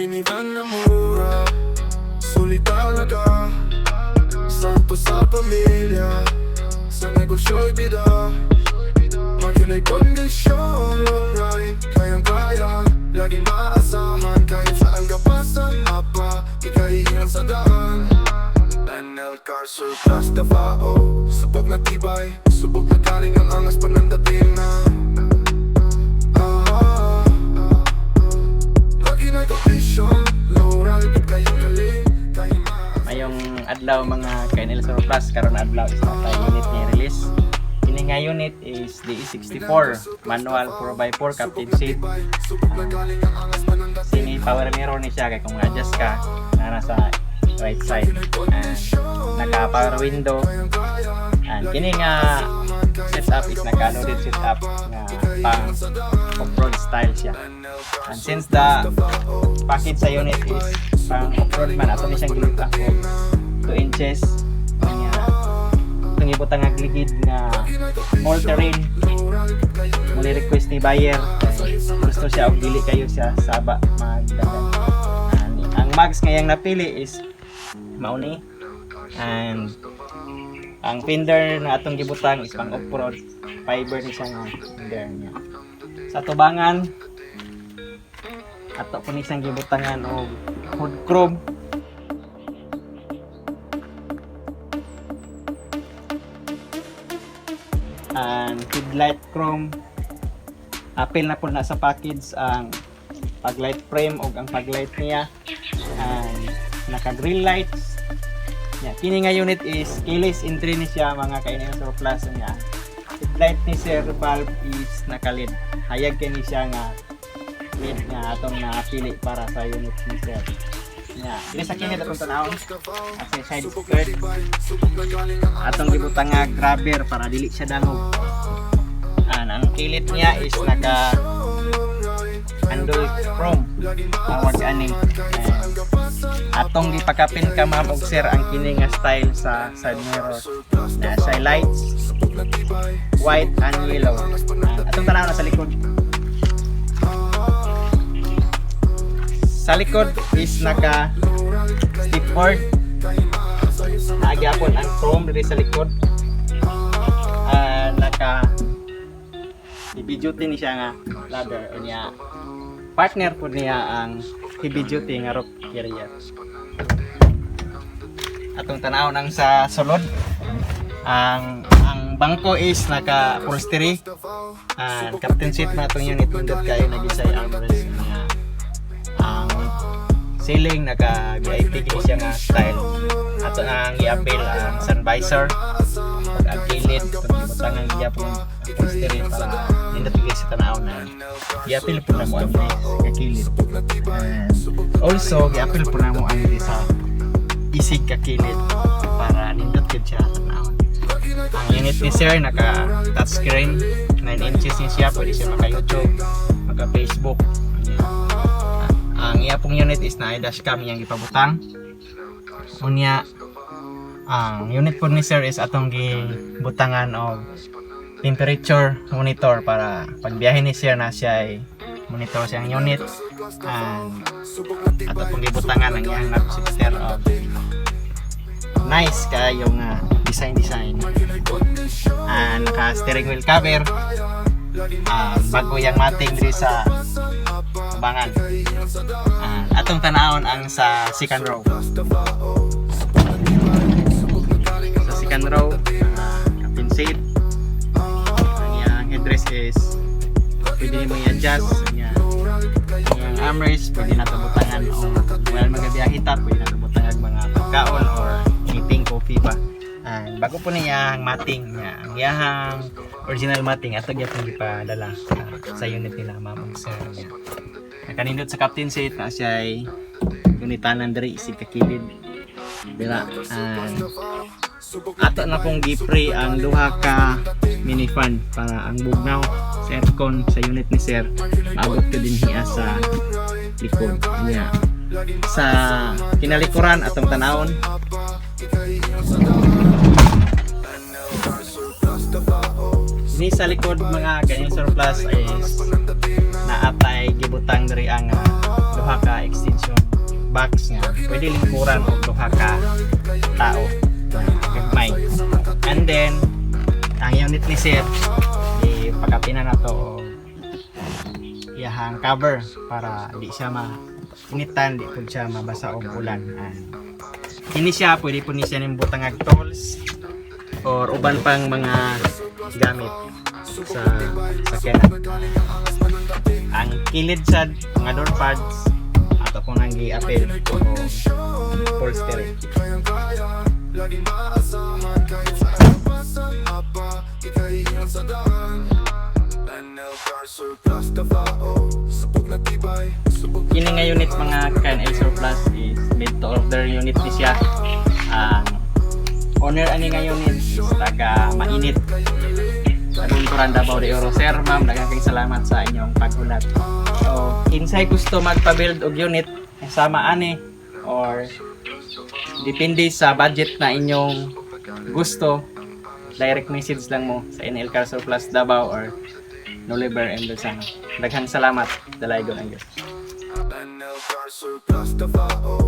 Minivan na mura, sulit talaga. Sakto sa pamilya, sa negosyo'y bida. Magina'y kondisyon, alright, kayang-kaya. Laging maasahan, kahit saan ka pa sa mapa. Ikahihingan sa daan. NL Car Surplus Davao, subok na tibay, subok na galing ang angas pa ng dating na. Lagi na'y kondisyon, loral, kayang galing, kayang maasahan. Mayong adlaw mga ka-NL Surplus, karon na adlaw is na tayo unit ni release. Ini nga unit is DE64 manual 4x4 captain seat. Sini power mirror ni siya kay kung adjust ka na nasa right side, and naka power window, and kini nga setup is naka-loaded setup nga pang off-road style siya. And since the package sa unit is pang off-road man, ato ni siyang gilita ko 2 inches nga itong ibutang nga gligid nga all terrain. Muli request ni buyer gusto siya og dili kayo siya saba magdagan. Ang mags ngayang napili is mauni, and ang fender na atong gibutang is pang off-road fiber ni siya nga fender niya. Sa tubangan ato po ni siyang gibutangan og hood chrome, and headlight chrome. Apil na po na sa package ang paglight frame o ang paglight niya, and naka grill lights. Kini nga unit is keyless entry ni siya mga ka-NL Surplus niya. Headlight ni sir valve is naka LED. Hayag kini siya nga LED nga atong napili para sa unit ni sir. Dili sa kini atong tanawon kasi side skirt atong gibutang nga grabber para dili siya dangog. Ang kilit niya is naka handle chrome award aning. Atong gipakapin ka ma'am og sir ang kini nga style sa side mirror na sa lights white and yellow. Atong tanaw na sa likod. Sa likod is naka stepboard. Nagyapon ang chrome diri sa likod. Naka heavy duty ni siya nga ladder o niya. Partner po niya ang heavy duty nga rock carrier. Atong tanaw nang sa sulod. Ang bangko is naka upholstery. Captain seat na itong unit pindot kayo nagisay armrest niya. Ang ceiling naka VIP kini siya nga style. Ato ang i-appeal ang sun visor. Ang kilid pagibutang ang gyapon upholstery para hindi tigay sa tanaw na i-appeal po na mo ang kakilid. And also i-appeal po na mo ang sa isig kakilid para nindot gid siya tanaw. Ang unit ni sir naka touchscreen 9 inches ni siya, pwede siya maka YouTube, maka Facebook. Ang iyapong unit is na dashcam yang ipabutang. Unya ang unit po ni sir is atong gibutangan og temperature monitor para pagbiyahe ni sir na siya ay monitor siyang unit, and ato pong gibutangan ang iyang nagsister of nice kayo nga design, and naka steering wheel cover, bago yung mating diri sa bangan. Atong tanawon ang sa second row. Sa second row, captain seat. Ang iyang headrest is pwede mo i-adjust. Ang iyang armrest pwede na tubutangan o while magabiyahe ta, pwede na tubutangan mga pagkaon or eating coffee ba. Bago po niya ang mating niya, ang iyang original mating ato gyapon gipadala sa unit nila ma'am sir niya. Nakanindot sa captain seat na siya ay unitanan diri isig kakilid dira. Ato na pong gipre ang duha ka mini fan para ang bugnaw sa aircon sa unit ni sir maabot ko din hiya sa likod niya. Sa kinalikuran atong tanawon ni sa likod mga ganyan surplus is naatay gibutang diri ang duha ka extension box nga pwede lingkuran og duha ka tao gagmay. And then ang unit ni sir ipakapina na to iyahang cover para di siya initan, di po siya mabasa og ulan. Kini siya pwede po ni siya nimbutang ag tools or uban pang mga gamit sa sakyanan. Ang kilid sad mga door pads ato po nang gi-appeal o upholstery. Laging maasahan kahit saan pa sa hapa, ikahiyan sa daan. NL Car Surplus Davao, subok na tibay, subok na Kini nga unit mga KNL Surplus is made to order unit ni siya. Ang owner ani nga unit is taga mainit. Nagungkuran Davao de Oro. Sir, ma'am, daghang salamat sa inyong paghulat. So, kinsay gusto magpa-build og unit sama ani or depende sa budget na inyong gusto, direct message lang mo sa NL Car Surplus Davao or Noliver and Luzano. Daghang salamat. Dalaygon ang Diyos. NL Car Surplus Davao.